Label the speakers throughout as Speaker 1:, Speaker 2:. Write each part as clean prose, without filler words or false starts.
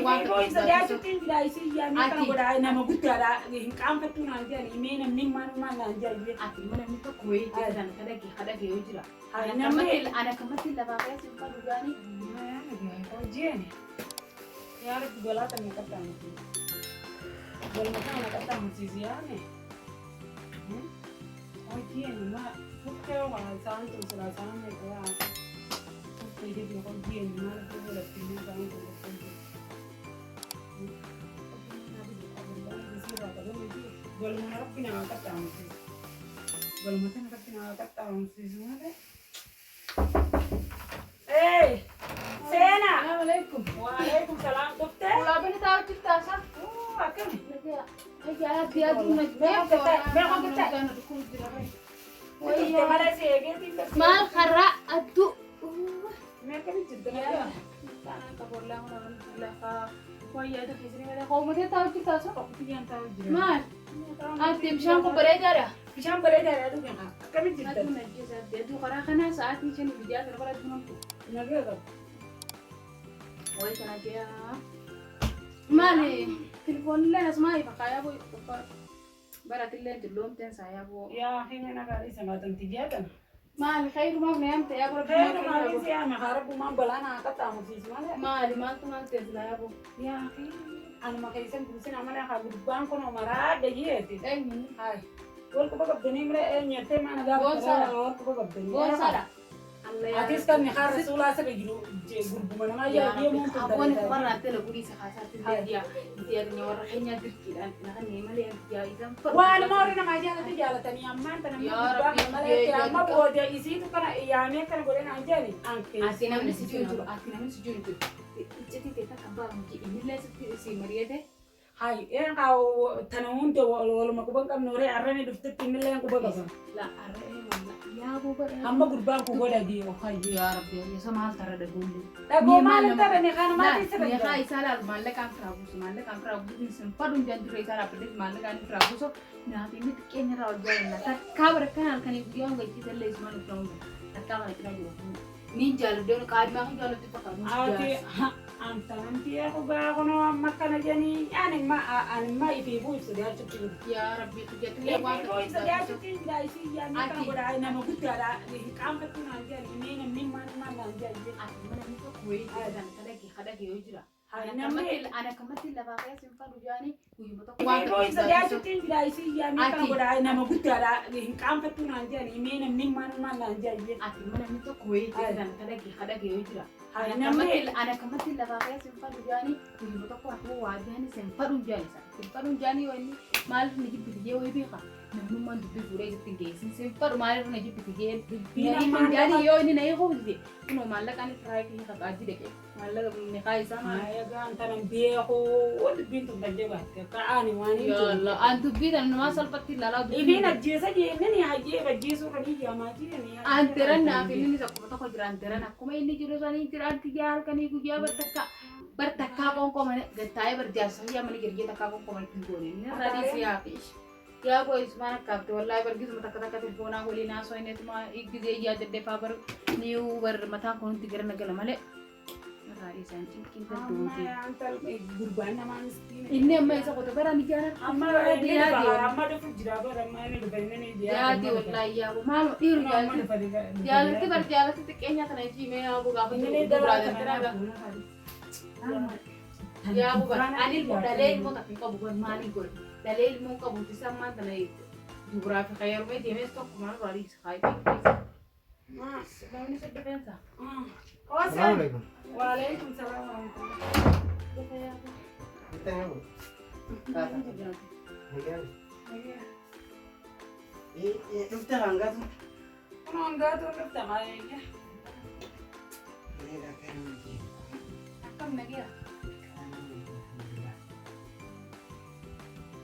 Speaker 1: waan ta'eef sodaachuu daa'isi yaa'anii kana godhaa nama guddaadha hin qaanfattuu naan jedhani mee namni maal naan jedhani
Speaker 2: ati mana namni tokko wayii keessan kadhagee yoo jira ana kamatti lafaa keessa hin fadhu gaanii
Speaker 1: hojiin yaa rabbi golaata mi qaxxaamuti golma kana qaxxaamusiisi yaane hojiin ma fukkee waa isaan tumsira isaan meeqaa jadi dia kau dia ni mana tu boleh pilih kau tu betul. Golongan mana pina angkat tangan sih. Golongan mana pina angkat tangan sih semua deh. Hey, Sena.
Speaker 2: Assalamualaikum.
Speaker 1: Waalaikumsalam dokter.
Speaker 2: Pulau apa ni tahu cerita sah?
Speaker 1: Oh, akan.
Speaker 2: Ya dia tu macam
Speaker 1: Oh iya, mana sih?
Speaker 2: Mal kara atu.
Speaker 1: Mereka ni cerita ya.
Speaker 2: Tanah kabur lang naman sila ka. Kuya ito kasi nila ko mo tahu cerita sah?
Speaker 1: Yang tahu je.
Speaker 2: Mal. Tim siang ko beredar ya?
Speaker 1: Siang beredar ya tu kan. Kami cerita.
Speaker 2: Aduh nanti saya dia tu karena kana saat ni sini video kan kalau tu nampu.
Speaker 1: Nabi apa?
Speaker 2: Oi kana dia. Mal telepon lah asma pakai apa? Baratillah belum ten saya bu.
Speaker 1: Ya, ini nak kali sama tentang dia kan.
Speaker 2: Mal khair ma namt ya bu.
Speaker 1: Khair ma sih ya, maharap ma balana kata amu sih mana.
Speaker 2: Mal tu nanti ya bu.
Speaker 1: Ya, anu makai sen kusin amana ka gudban kono mara de yeti.
Speaker 2: Ni.
Speaker 1: Hai. Gol ko bagab deni mre nyete mana ga.
Speaker 2: Gol sara.
Speaker 1: Ko bagab deni.
Speaker 2: Gol sara.
Speaker 1: Atis kan ni har rasulullah se begiru je gurbu mana ma ya dia mau tu.
Speaker 2: Aku ni kemarin nanti lagu di sekarang dia ni orang hanya terkiran. Nak ni malah dia isam.
Speaker 1: Wah, mau ni nama aja nanti jalan tani aman tanam gurban malah ya ma bo dia isi tu kan ya me kan boleh aja ni. Angke.
Speaker 2: Asina ni sejujur. Jadi kita kabar mungkin ini lah si Maria deh.
Speaker 1: Hai, kau tanam tu walau makubang kam nore arane dufte tinggal yang kubang apa?
Speaker 2: Lah arane mana? Ya bubar.
Speaker 1: Hamba gurban ku goda dia, hai.
Speaker 2: Ya Rabbi, ya sama hal tara dah gulu.
Speaker 1: Dah go malam tara ni kan mati sering.
Speaker 2: Ni kai salah malam kan prabu ni sempat unjan tu salah pedis malam kan prabu so nah ini kenya rawat jalan lah. Tak kabar kan kan ibu dia nggak kita les mana prabu. Tak kabar kita juga. Ni jalan dia kari makan jalan tu pakai.
Speaker 1: Ati, antaran dia aku ba kono makan aja ni. Aneh ma ibu sudah cukup.
Speaker 2: Ya Rabbi tu jatuh
Speaker 1: Ya,
Speaker 2: lewat.
Speaker 1: ibu sudah cukup dah isi ya. Makan goda nama gudara. Ni kampet tu nanti ni ni mana aja.
Speaker 2: Aku mana ni tu kue dan kadang ujra.
Speaker 1: Hai,
Speaker 2: Anak kematil lah pakai simpan ujani. Kuyu betul.
Speaker 1: Ibu sudah cukup dah isi ya. Makan goda nama gudara. Ni kampet tu nanti ni mana aja.
Speaker 2: Aku mana ni tu kue dan kadang ujra.
Speaker 1: Hai,
Speaker 2: anak kematil lah pakai simpan ujani. Kuyu betul aku wajah ni simpan ujani. Simpan ujani wani malu ni jipi dia wani beka. Namun man dubi pura itu tinggi. Simpan malu ni jipi tinggi. Jadi yo ini naik kau jadi. Kuno malu kan try kini tak aji dek. Malu ni kai sama.
Speaker 1: Ay, antaran dia aku udah pintu benda baca. Kaani wani.
Speaker 2: Ya Allah, antu bidan nama salpati lala.
Speaker 1: Ini nak jasa je ni aje baca so kan dia mati ni.
Speaker 2: Anteran nak ini ni sakit betul kau jalan anteran. Aku main ni jurusan ini jalan tiga kan iku dia bertakak kau mana detai berjasa ya mana kerja takak kau mana tinggal ini. Tadi siapa? Ya boy mana kau tu Allah pergi semua tak telefon aku lina so ini cuma ikut dia jadi faber new bermata kau tiga negara mana. Tadi sancing kita tu.
Speaker 1: Antar gurban nama mesti.
Speaker 2: Ini amma isa kau tu berani jalan.
Speaker 1: Amma dia amma tu jira ber amma ni depan ni dia.
Speaker 2: Ya di wallahi ya bu malu iru ya. Jalan tu berjalan tu kayaknya kena cime aku gak punya
Speaker 1: Ini
Speaker 2: berada
Speaker 1: dah
Speaker 2: tenaga. Ya bu anil bu dalil mu tapi kau bukan mali gol. Dalil mu kau butuh sama tanah geografi kayak rumah dia mestok kemana balik sekali. Mas, bagaimana ini sudah defensa?
Speaker 1: Assalamualaikum. Waalaikumsalam warahmatullahi.
Speaker 3: Kita yang dokter angkat tu.
Speaker 1: Kalau enggak tu kita main ya.
Speaker 3: Ini dah kena mati.
Speaker 2: Apa lagi ya?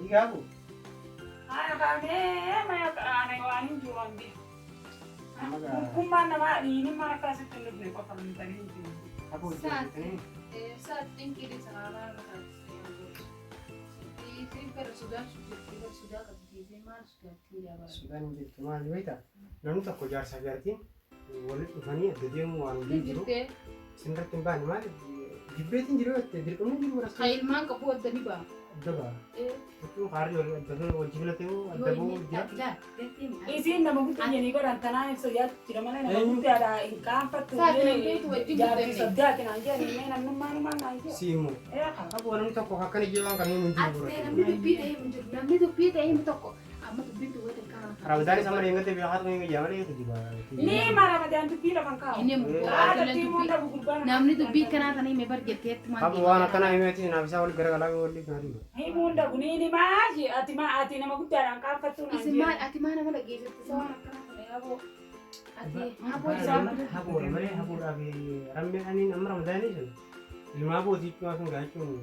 Speaker 3: Ini apa?
Speaker 1: Ay kami may anay wani jual di. Kumman nama ini mana kasih telur nih pak kalau minta ini.
Speaker 3: Apa
Speaker 2: Saat
Speaker 3: ini?
Speaker 2: saat tinggi di sana macam itu sudah ketika mal sudah tidak ada.
Speaker 3: Sudah ni cuma ni kita. Lalu tak kejar saja ti. Walid tu fani, jadi mu wan di jiru. Sendiri timbang mal Jibbeetiin jiru dirqamni jiru
Speaker 2: Ka
Speaker 3: barasiisa.
Speaker 2: ilmaan qabu waddanii ba'a.
Speaker 3: Adda ba'a.
Speaker 2: Eh,
Speaker 3: Jechuun haarri wal jibilatee adda
Speaker 2: yoo
Speaker 3: ba'uu
Speaker 2: inni
Speaker 3: jira.
Speaker 2: ilaa gatiin
Speaker 1: Isiin nama guddaa jenii godhan tanaa ibsa yaadu jira malee nama
Speaker 3: Eenyu?
Speaker 1: guddaadha hin qaanfattu.
Speaker 2: Saati namni beeku wajjin
Speaker 1: Jaartii
Speaker 2: guddate.
Speaker 1: saddeeti naan jedhanii mee namnummaa numaan naan jedhu.
Speaker 3: Siimu. Aboo namni tokko akkana ijee waan kana hin jiru
Speaker 2: Ate namni dubbii ta'e hin jiru. Namni dubbii ta'e hin tokko. Amma dubbiin duwwaa ta'e kana.
Speaker 3: Ramadaan isa mana eeggate beekaa ta'uu hin jaa malee eeggatu jiba.
Speaker 1: Ni mara madaan dubbii lafan kaa'u.
Speaker 2: Inni mukkoo
Speaker 1: Haadha
Speaker 2: atilan
Speaker 1: tiimuu
Speaker 2: dubbii.
Speaker 1: dhabu gurbaan.
Speaker 2: Namni dubbii kanaa tanii mee bar jetteetti maal
Speaker 3: Aboo waan akkanaa himati naaf isaa wal garagalaa yoo waliif naa dhiba.
Speaker 1: Himuun dhabu ni maashi ati nama guddaadhaan qaanfattu naan
Speaker 2: Isin
Speaker 1: jedhu.
Speaker 2: maal ati maal nama dhageessatti isa waan akkanaa kana yaaboo. Ati haboo isaa
Speaker 3: Haboodha malee haboodhaa fi rammeedhaaniin amma ramadaanii sun ilmaa bootii cuwaa sun gaachuun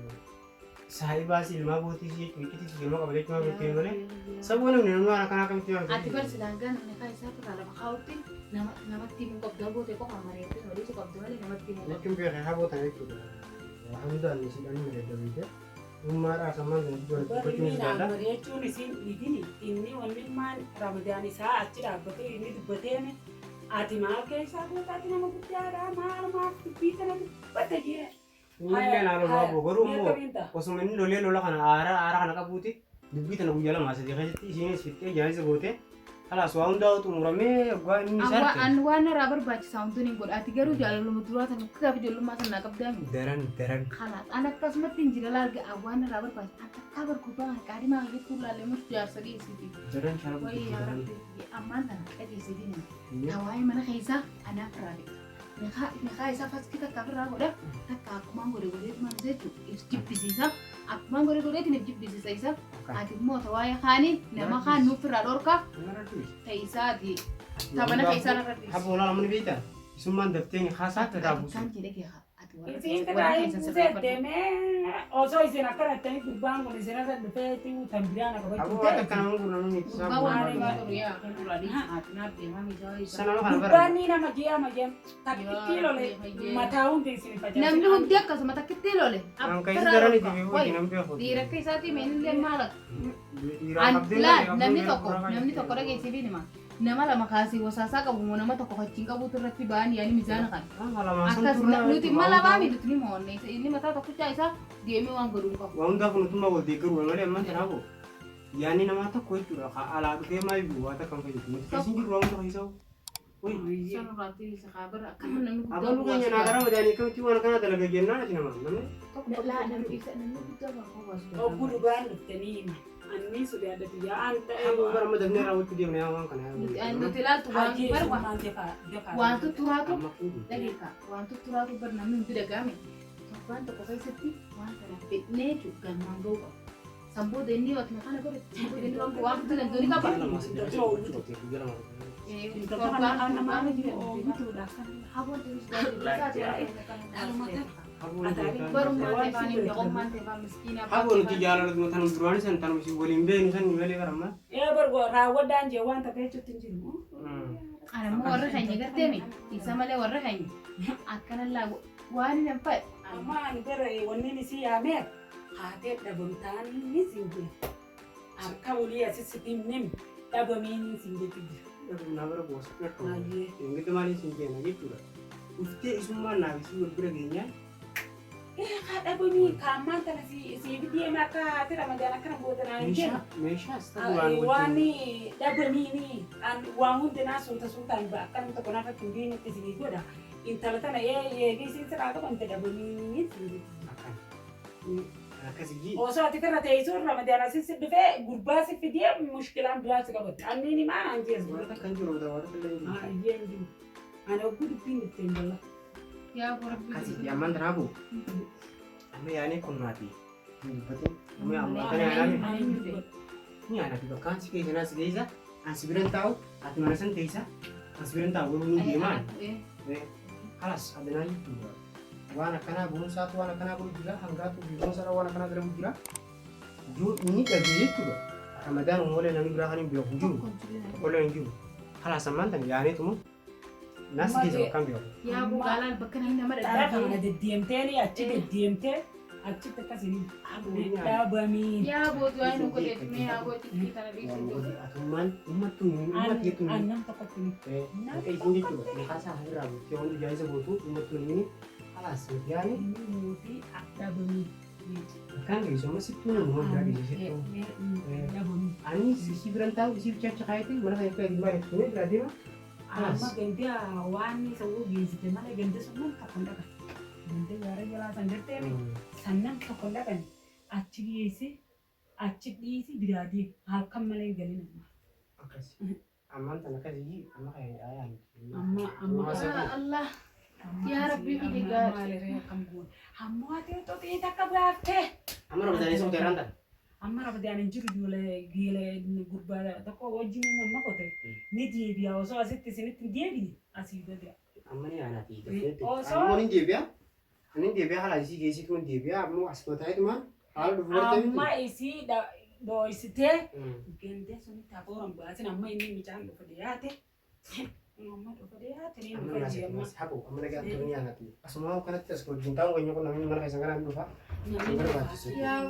Speaker 3: saahibaas ilmaa bootii ishee cuuqitii ilma qaba jechuun hafe malee sabuu namni namni waan akkanaa akkamitti waan
Speaker 2: ati bar silaangaa namni kaa isaa irraa lafa kaa'utti namatti himuu qabdu habootee qofa mareetti walitti qabdu malee namatti himuu qabdu.
Speaker 3: jechuun beekee habootan jechuudha. Hamdaan isidhaan hin dadhabite. Ummaadhaa sammaan kan iddoo dubbachuun isa
Speaker 1: Barmiinaan
Speaker 3: jaallata.
Speaker 1: mari'achuun isiin dhibini inni wanni maan ramadaan isaa achi dhaabbate inni dubbateeme ati maal keessaa ati nama guddaadha maal maaf dubbii kana dubbatte jee.
Speaker 3: Illee naa lolaa boo garuu immoo osuma inni lolee lola kana aara kana qabuuti dubbii tana guyyaa lamaa sadii keessatti isheenis fixxee jaayisa goote kalaas waa hundaa xumuramee waa inni isaatti.
Speaker 2: An waan irraa barbaachisaa wantoonni hin godha. Ati garuu jaalaluma duraa tan akka gaafa ijoollummaa sanaa qabdaami.
Speaker 3: Daran.
Speaker 2: Kanaaf an akkasumatti hin jira laal ga'a waan irraa barbaachisaa. Akka akka bargubbaa qaadimaa jechuun laallee mutu jaarsa geessiti.
Speaker 3: Daran shaara
Speaker 2: Wayii yaa
Speaker 3: daran.
Speaker 2: rabbi ammaan tana qajeessiti nama. Hawaayee mana keessaa anaaf irraa bitu. Niqaa isaa fakkii takka ofirraa godha. Takka akkumaan godhe godheetumaan jechuudha. Jibbisiisa. Akkumaan godhe godheetiin if jibbisiisa isa. Ati immoo tawaayee kaanii nama kaan nuuf irraa dhorka. Ta'isaati. Taphana keessaa irra dhiisa.
Speaker 3: Haboo laa namni beektaa isummaan dafteen haasaatti irraa buusu.
Speaker 2: Kan jedhe keessa.
Speaker 1: Isiin kanaa ibsuteetteemee osoo isin akkana ittanii gubbaan kun isin irra dhufeetti tan biraan akka
Speaker 3: Haboo
Speaker 1: gochuudha.
Speaker 3: waan akka nama gurnamuun itti isaa
Speaker 1: Gubbaan ni nama ji'a takkitti lole mataa hundi isin facaase.
Speaker 2: namni hundi akkasuma takkitti lole.
Speaker 3: Kan isa daran itti beekuuti namni beeku.
Speaker 2: Dhiira akka isaatii meenillee maala.
Speaker 3: Dhiiraan qabdee
Speaker 2: Namni tokko dhageessee fi nima. Nama lama kaasee wasaasaa qabu moo nama tokko fachiin qabuutu irratti ba'an yaani miizaana kan. Akkas nuti mala baami nuti ni mo'onne inni mataa tokkichaa isaa deemee waan godhuu qabu.
Speaker 3: Waan hundaa kun utummaa wal deeggaruu malee ammaan tanaafuu yaani namaa tokko jechuudha alaa dhufee maayyuu waa takka hin fayyadu nuti keessin jirru waan tokko isaa
Speaker 2: San irratti isa kaabara akkana namni
Speaker 3: abaluu keenya naa gara madaanii akkamitti waan kana dalaga jennaan ati nama namni
Speaker 2: namni guddaa barbaadu.
Speaker 1: Obbo Dhugaan dhuftanii hima. Anni sodaadhatu yaa'an ta'e.
Speaker 3: haboo gara madabnee raawwachuu deemne yaa waan kana
Speaker 2: Nuti ilaaltu waan tutturaatu dhageessa waan tutturaatu bar namni hundi dhagaame waan tokko keessatti waan kana fedhnee galmaan ga'uu qaba. Sanboota inni yoo ati kana godhe sanboota inni waan tutti danda'u qaba.
Speaker 3: haboo nuti jaalalatu tan duraan san tan waliin beenu san malee bara amma
Speaker 1: Raawwadaan jee waan takka jechuutti hin jiru.
Speaker 2: Anammoo warra keenya garteemi isa malee warra keenya akkanallaa waan hin fa'i.
Speaker 1: Amma ani bara wanni isii yaamee haatee dhabamtaanii siin jira. Harka walii asitti himnim dhabamiin siin jechuudha.
Speaker 3: naa bara boosa ingilti maaliin sin kenna jechuudha uftee isummaan naaf isii wal bira geenyaan
Speaker 1: Dhabamii kaammaan tana sii deemee akka haati ramadaan akkana boodanaa hin jenna.
Speaker 3: meeshaas ta'uu
Speaker 1: Waan dhabamiini waan hundinaa suuta suutaan akkana tokko nafatti hin beeknetti sii godha. Intala tana eegisiin siraa qaban dhabamiin sii
Speaker 3: akkasii
Speaker 1: osoo ati kana teessoo ramadaan asii dhufee gurbaa si fidee mushkilaan biraatti qabatti. Anniini maan an jeesu.
Speaker 3: waan akka hin jiru daawwata fillee
Speaker 1: Ayyeen jiru. Ani ogguu dubbiin ittiin balla.
Speaker 3: akkasii ammaan tanaafu amma yaanii kun naati dubbatin amma amma kana yaanaa ni ana fi bakkaan si keessa naas geessa ansi biran taa'u ati mana san teessa ansi biran taa'u garuu ni deemaan halas adanaa jechuudha waan akkanaa boonsaatu waan akkanaa godhu jira hangaatu boonsaadha waan akkanaa galamu jira yoo inni dhabee jechuudha ramadaan uumolee namni biraa kan hin beeku jiru olee hin jiru halas ammaan tan yaaneetumu naas keessa bakkaan beeku.
Speaker 2: Yaa bu'aalaan bakka nama
Speaker 1: Dharaa kana deddeemtee achi deddeemtee achitti akkasiin dhabamii.
Speaker 2: yaa boodu waan nu godheetumee yaa boodu kana dhiisuu
Speaker 3: Atummaan uummattuun
Speaker 1: Aannan tokkotti ni.
Speaker 3: akka isin jechuudha meeqaasaa irraa buttee wanti jaayisa gootu uummattuun inni Alas, yani
Speaker 1: Ini mootii dhabamii.
Speaker 3: kan gitu sama sih tuh mau dari situ.
Speaker 1: Dhabamii.
Speaker 3: Ani si bilang tahu si cacak itu mana saya kayak gimana itu berarti mah
Speaker 1: Amma ganti waan isa uu geessite malee ganti sun nan tokko hin dhaqan. Ganti gaara jalaa san jetteemi sannan tokko hin dhaqan. Achi geesse achi dhiisi biraa deemu halkan malee hin galin amma.
Speaker 3: akasi aman tanah kasih ama kayak ayam.
Speaker 1: Amma
Speaker 2: Ya Allah. Ya Rabbi, ini
Speaker 1: amma
Speaker 2: gaari.
Speaker 1: maalirraa kan bu'u. Hamma ati xoxii takka baaftee.
Speaker 3: Ama orang berani sama teran tan.
Speaker 1: Amma rabdaan hin jiru ijoollee gurbaa tokko wajjin nama qote. Ni deebi'a osoo asitti isinitti hin deebine asii gadi.
Speaker 3: Amma ni anak itu.
Speaker 1: Osoo
Speaker 3: Amma ni dia Ani dia halah isi gesi tuh dia mau asal tahu itu mah. Hal dua itu.
Speaker 1: amma isii dho'isitee gandee sunitti hafuuran baasin amma inni mucaan dhufa dhiyaate. Amma dhufa dhiyaate ni
Speaker 3: Amma
Speaker 1: dhufa
Speaker 3: nasi
Speaker 1: deema.
Speaker 3: nasi hapu. Amma lagi atuh ni anak itu. Asal kan atas kalau jintang gue nyokong namanya mana kayak sekarang tuh pak.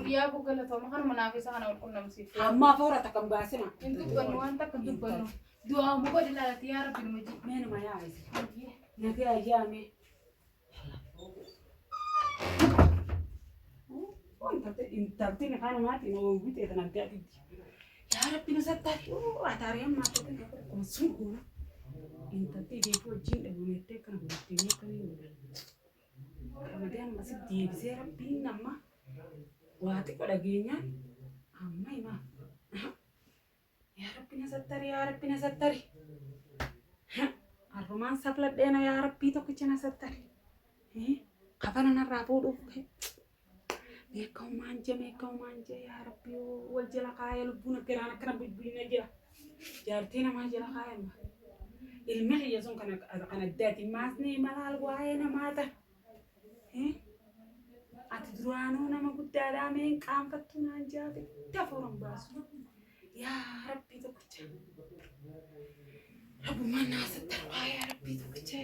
Speaker 2: Ya bukan lah, makan menafis akan aku namsi.
Speaker 1: Amma hafuura takkan baasina.
Speaker 2: Itu banu anta kedua banu. Dua muka di lalati ya Rabbi maji.
Speaker 1: Meenuma yaa'ise. Nagee ayyaame. Intaltiin afaan maatiin oogutee tanaan ta'atitti. Yaa Rabbi nu sattaati. Ataaree ammaa ta'e kun sun kuula. Intaltii deebii wajjin dhabuunettee kana godhattee akkamiin qabatee amma si deebisee Rabbiin amma waa xiqqoo dhageenyaan amma himaa. Yaa Rabbi na sattari, yaa Rabbi na sattari. Harrumaan safladheena yaa Rabbii tokkicha na sattari. Kafana narraa fuudhuuf. Meekaumaan jee yaa Rabbi wal jala kaaya lubbuun akkanaan akkana bulbulina jira. Jaartii namaa jala kaayama. Ilmi kiyya sun kan addaati maasni malaal waa'ee namaata. Ati duraanuu nama guddaadhaa meen qaanfattuu naan jaate dafuuran baasu. Yaa Rabbi tokkicha. Rabbumaan naa sattarwaa yaa Rabbi tokkicha.